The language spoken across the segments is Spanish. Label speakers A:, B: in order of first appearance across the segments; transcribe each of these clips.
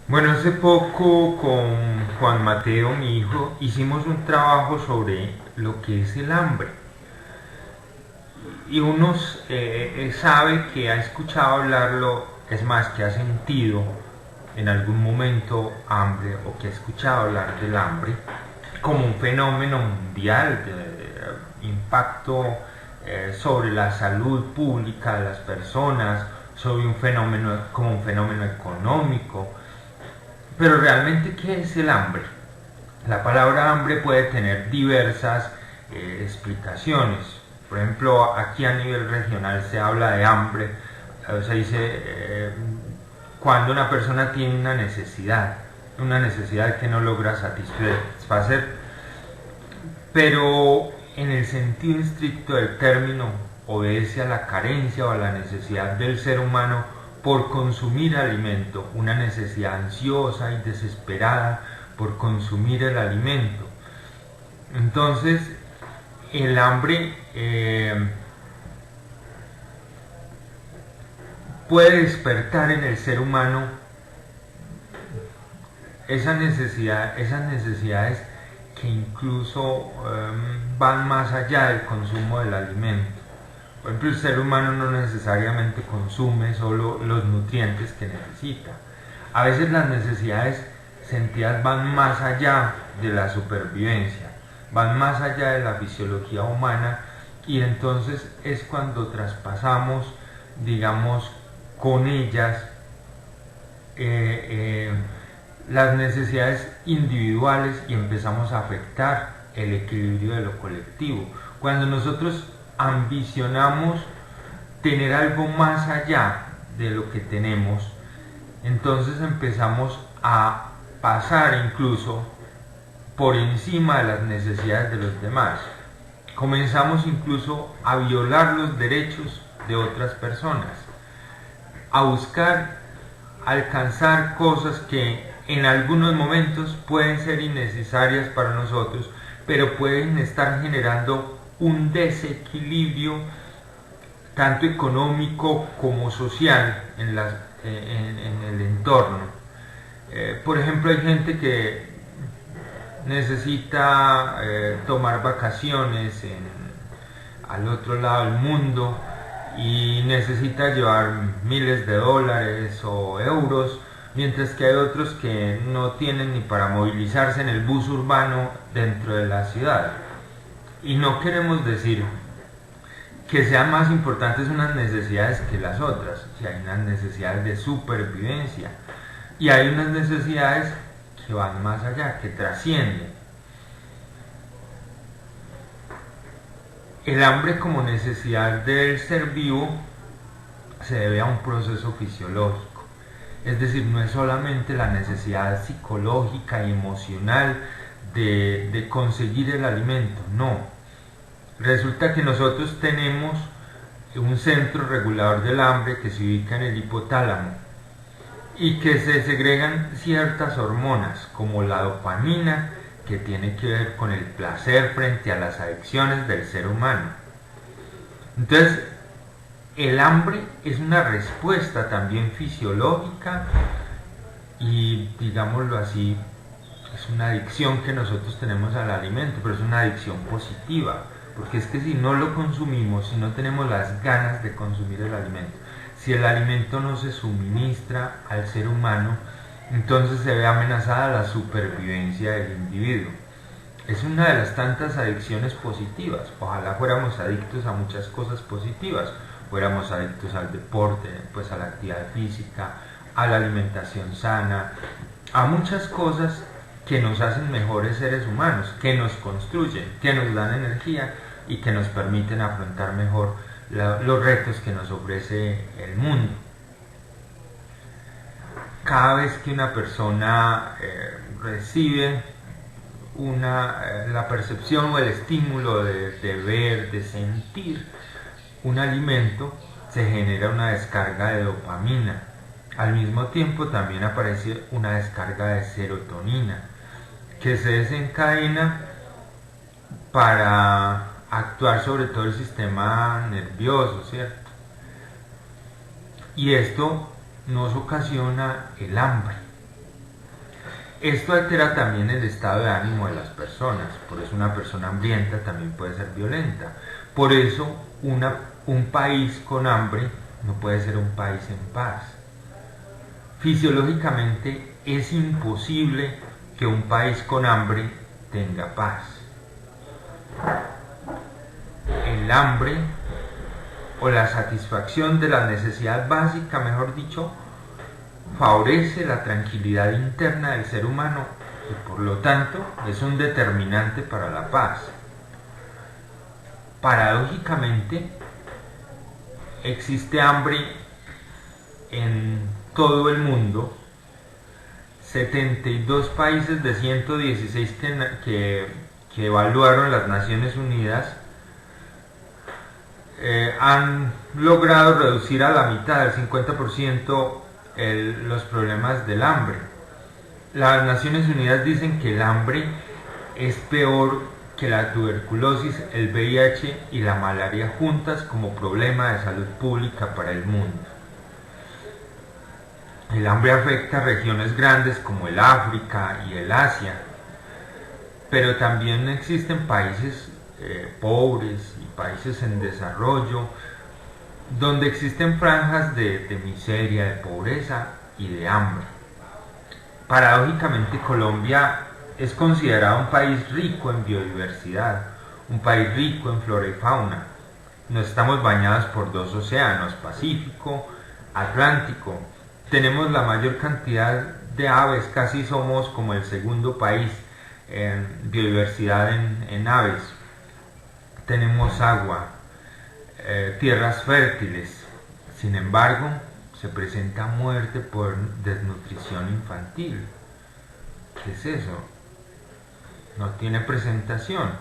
A: Bueno, hace poco con Juan Mateo, mi hijo, hicimos un trabajo sobre lo que es el hambre. Y uno sabe que ha escuchado hablarlo, es más, que ha sentido en algún momento hambre o que ha escuchado hablar del hambre como un fenómeno mundial de impacto sobre la salud pública de las personas, sobre un fenómeno como un fenómeno económico. Pero realmente, ¿qué es el hambre? La palabra hambre puede tener diversas explicaciones. Por ejemplo, aquí a nivel regional se habla de hambre, se dice cuando una persona tiene una necesidad que no logra satisfacer, pero en el sentido estricto del término obedece a la carencia o a la necesidad del ser humano por consumir alimento, una necesidad ansiosa y desesperada por consumir el alimento. Entonces, el hambre puede despertar en el ser humano esas necesidades que incluso van más allá del consumo del alimento. Por ejemplo, el ser humano no necesariamente consume solo los nutrientes que necesita. A veces las necesidades sentidas van más allá de la supervivencia, van más allá de la fisiología humana, y entonces es cuando traspasamos, digamos, con ellas eh, las necesidades individuales y empezamos a afectar el equilibrio de lo colectivo. Cuando nosotros ambicionamos tener algo más allá de lo que tenemos, entonces empezamos a pasar incluso por encima de las necesidades de los demás. Comenzamos incluso a violar los derechos de otras personas, a buscar alcanzar cosas que en algunos momentos pueden ser innecesarias para nosotros, pero pueden estar generando un desequilibrio tanto económico como social en el entorno. Por ejemplo, hay gente que necesita tomar vacaciones al otro lado del mundo y necesita llevar miles de dólares o euros, mientras que hay otros que no tienen ni para movilizarse en el bus urbano dentro de la ciudad. Y no queremos decir que sean más importantes unas necesidades que las otras. Si hay unas necesidades de supervivencia y hay unas necesidades que van más allá, que trascienden. El hambre como necesidad del ser vivo se debe a un proceso fisiológico. Es decir, no es solamente la necesidad psicológica y emocional de conseguir el alimento, no. Resulta que nosotros tenemos un centro regulador del hambre que se ubica en el hipotálamo y que se segregan ciertas hormonas como la dopamina, que tiene que ver con el placer frente a las adicciones del ser humano. Entonces, el hambre es una respuesta también fisiológica y, digámoslo así, es una adicción que nosotros tenemos al alimento, pero es una adicción positiva, porque es que si no lo consumimos, si no tenemos las ganas de consumir el alimento, si el alimento no se suministra al ser humano, entonces se ve amenazada la supervivencia del individuo. Es una de las tantas adicciones positivas. Ojalá fuéramos adictos a muchas cosas positivas, fuéramos adictos al deporte, pues a la actividad física, a la alimentación sana, a muchas cosas que nos hacen mejores seres humanos, que nos construyen, que nos dan energía y que nos permiten afrontar mejor los retos que nos ofrece el mundo. Cada vez que una persona recibe la percepción o el estímulo de ver, de sentir un alimento, se genera una descarga de dopamina. Al mismo tiempo también aparece una descarga de serotonina que se desencadena para actuar sobre todo el sistema nervioso, ¿cierto? Y esto nos ocasiona el hambre. Esto altera también el estado de ánimo de las personas, por eso una persona hambrienta también puede ser violenta. Por eso un país con hambre no puede ser un país en paz. Fisiológicamente es imposible que un país con hambre tenga paz. El hambre o la satisfacción de la necesidad básica, mejor dicho, favorece la tranquilidad interna del ser humano y por lo tanto es un determinante para la paz. Paradójicamente, existe hambre en todo el mundo. 72 países de 116 que evaluaron las Naciones Unidas han logrado reducir a la mitad, al 50%, los problemas del hambre. Las Naciones Unidas dicen que el hambre es peor que la tuberculosis, el VIH y la malaria juntas como problema de salud pública para el mundo. El hambre afecta a regiones grandes como el África y el Asia, pero también existen países pobres y países en desarrollo donde existen franjas de miseria, de pobreza y de hambre. Paradójicamente, Colombia es considerado un país rico en biodiversidad, un país rico en flora y fauna. No estamos bañados por 2 océanos, Pacífico, Atlántico. Tenemos la mayor cantidad de aves, casi somos como el segundo país en biodiversidad en aves. Tenemos agua, tierras fértiles. Sin embargo, se presenta muerte por desnutrición infantil. ¿Qué es eso? No tiene presentación.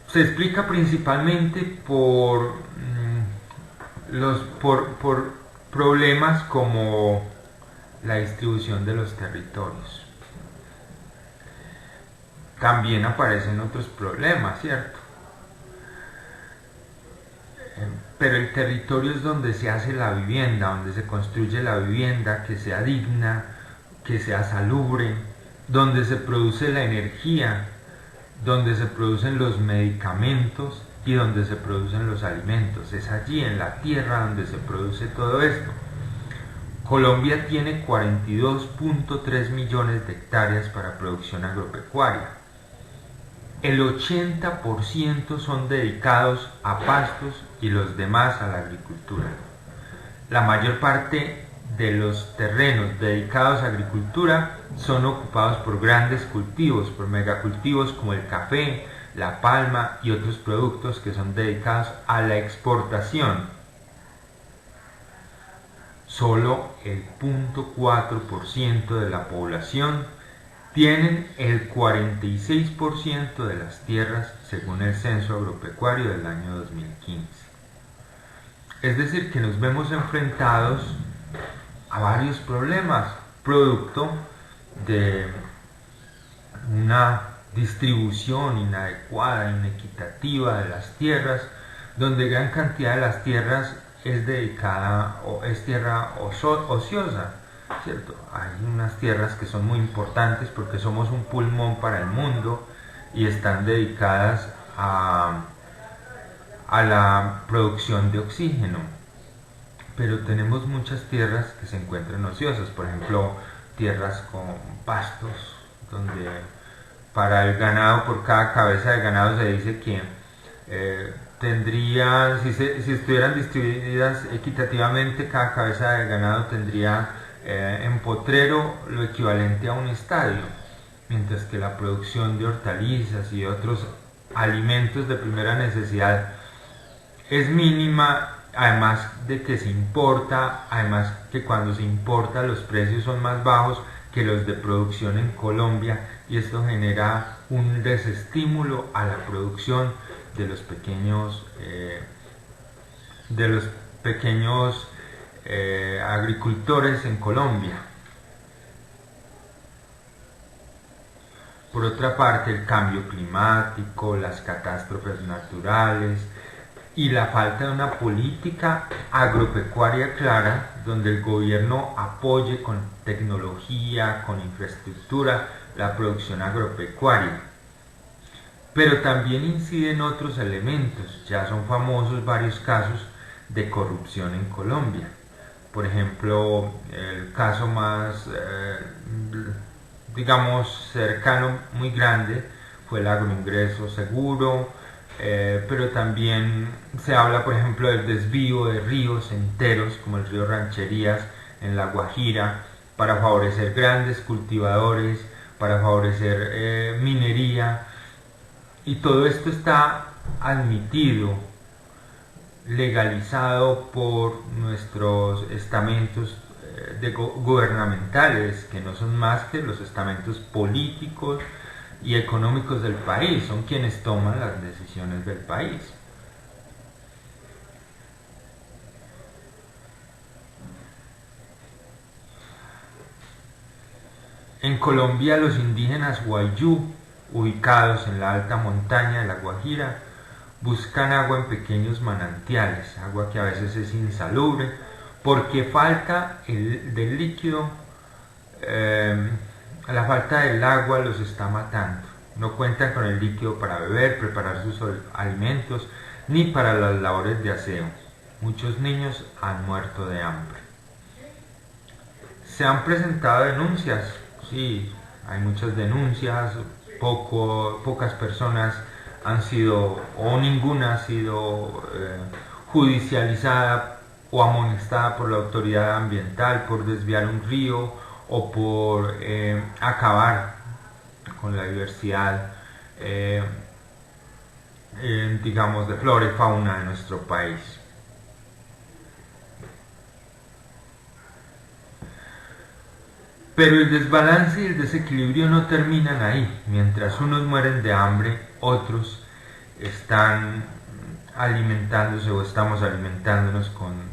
A: Se explica principalmente por problemas como la distribución de los territorios. También aparecen otros problemas, ¿cierto? Pero el territorio es donde se hace la vivienda, donde se construye la vivienda, que sea digna, que sea salubre, donde se produce la energía, donde se producen los medicamentos y donde se producen los alimentos. Es allí en la tierra donde se produce todo esto. Colombia tiene 42.3 millones de hectáreas para producción agropecuaria. El 80% son dedicados a pastos y los demás a la agricultura. La mayor parte de los terrenos dedicados a agricultura son ocupados por grandes cultivos, por megacultivos como el café, la palma y otros productos que son dedicados a la exportación. Solo el 0.4% de la población tienen el 46% de las tierras según el Censo Agropecuario del año 2015. Es decir, que nos vemos enfrentados a varios problemas, producto de una distribución inadecuada, inequitativa de las tierras, donde gran cantidad de las tierras es dedicada o es tierra ociosa, ¿cierto? Hay unas tierras que son muy importantes porque somos un pulmón para el mundo y están dedicadas a la producción de oxígeno, pero tenemos muchas tierras que se encuentran ociosas, por ejemplo, tierras con pastos, donde para el ganado, por cada cabeza de ganado se dice que tendrían, si estuvieran distribuidas equitativamente, cada cabeza de ganado tendría en potrero lo equivalente a un estadio, mientras que la producción de hortalizas y otros alimentos de primera necesidad es mínima, además de que se importa, además que cuando se importa los precios son más bajos que los de producción en Colombia, y esto genera un desestímulo a la producción de los pequeños agricultores en Colombia. Por otra parte, el cambio climático, las catástrofes naturales y la falta de una política agropecuaria clara, donde el gobierno apoye con tecnología, con infraestructura, la producción agropecuaria. Pero también inciden otros elementos. Ya son famosos varios casos de corrupción en Colombia. Por ejemplo, el caso más, digamos, cercano, muy grande, fue el agroingreso seguro, pero también se habla, por ejemplo, del desvío de ríos enteros, como el río Rancherías en La Guajira, para favorecer grandes cultivadores, para favorecer minería, y todo esto está admitido, legalizado por nuestros estamentos gubernamentales, que no son más que los estamentos políticos y económicos del país, son quienes toman las decisiones del país. En Colombia, los indígenas Wayuu, ubicados en la alta montaña de La Guajira, buscan agua en pequeños manantiales, agua que a veces es insalubre, porque falta del líquido, la falta del agua los está matando. No cuentan con el líquido para beber, preparar sus alimentos, ni para las labores de aseo. Muchos niños han muerto de hambre. Se han presentado denuncias, sí, hay muchas denuncias, pocas personas han sido, o ninguna ha sido judicializada o amonestada por la autoridad ambiental por desviar un río o por acabar con la diversidad, digamos, de flora y fauna de nuestro país. Pero el desbalance y el desequilibrio no terminan ahí. Mientras unos mueren de hambre, otros están alimentándose o estamos alimentándonos con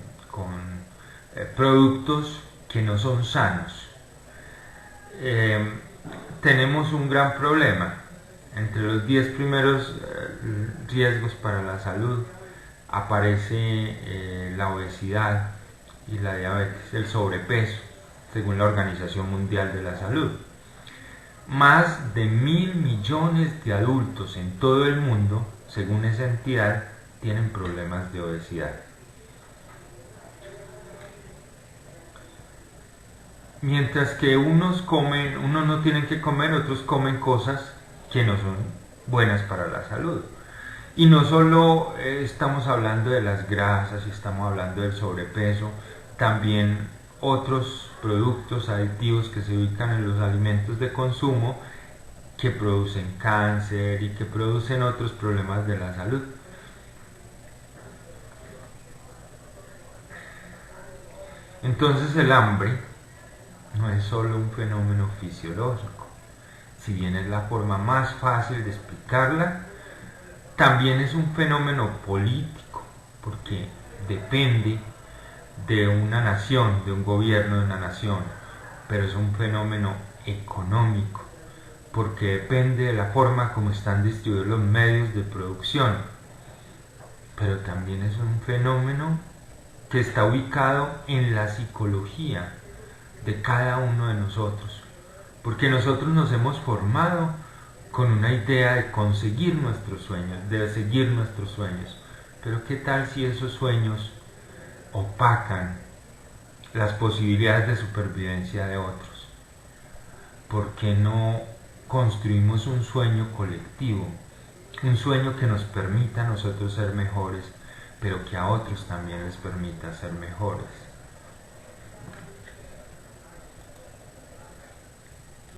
A: productos que no son sanos. Tenemos un gran problema. Entre los 10 primeros riesgos para la salud aparece la obesidad y la diabetes, el sobrepeso, según la Organización Mundial de la Salud. Más de 1.000 millones de adultos en todo el mundo, según esa entidad, tienen problemas de obesidad. Mientras que unos no tienen que comer, otros comen cosas que no son buenas para la salud. Y no solo estamos hablando de las grasas y estamos hablando del sobrepeso, también otros productos aditivos que se ubican en los alimentos de consumo que producen cáncer y que producen otros problemas de la salud. Entonces el hambre no es solo un fenómeno fisiológico, si bien es la forma más fácil de explicarla, también es un fenómeno político, porque depende de una nación, de un gobierno de una nación, pero es un fenómeno económico, porque depende de la forma como están distribuidos los medios de producción, pero también es un fenómeno que está ubicado en la psicología de cada uno de nosotros, porque nosotros nos hemos formado con una idea de conseguir nuestros sueños, de seguir nuestros sueños, pero ¿qué tal si esos sueños opacan las posibilidades de supervivencia de otros? ¿Por qué no construimos un sueño colectivo? Un sueño que nos permita a nosotros ser mejores, pero que a otros también les permita ser mejores.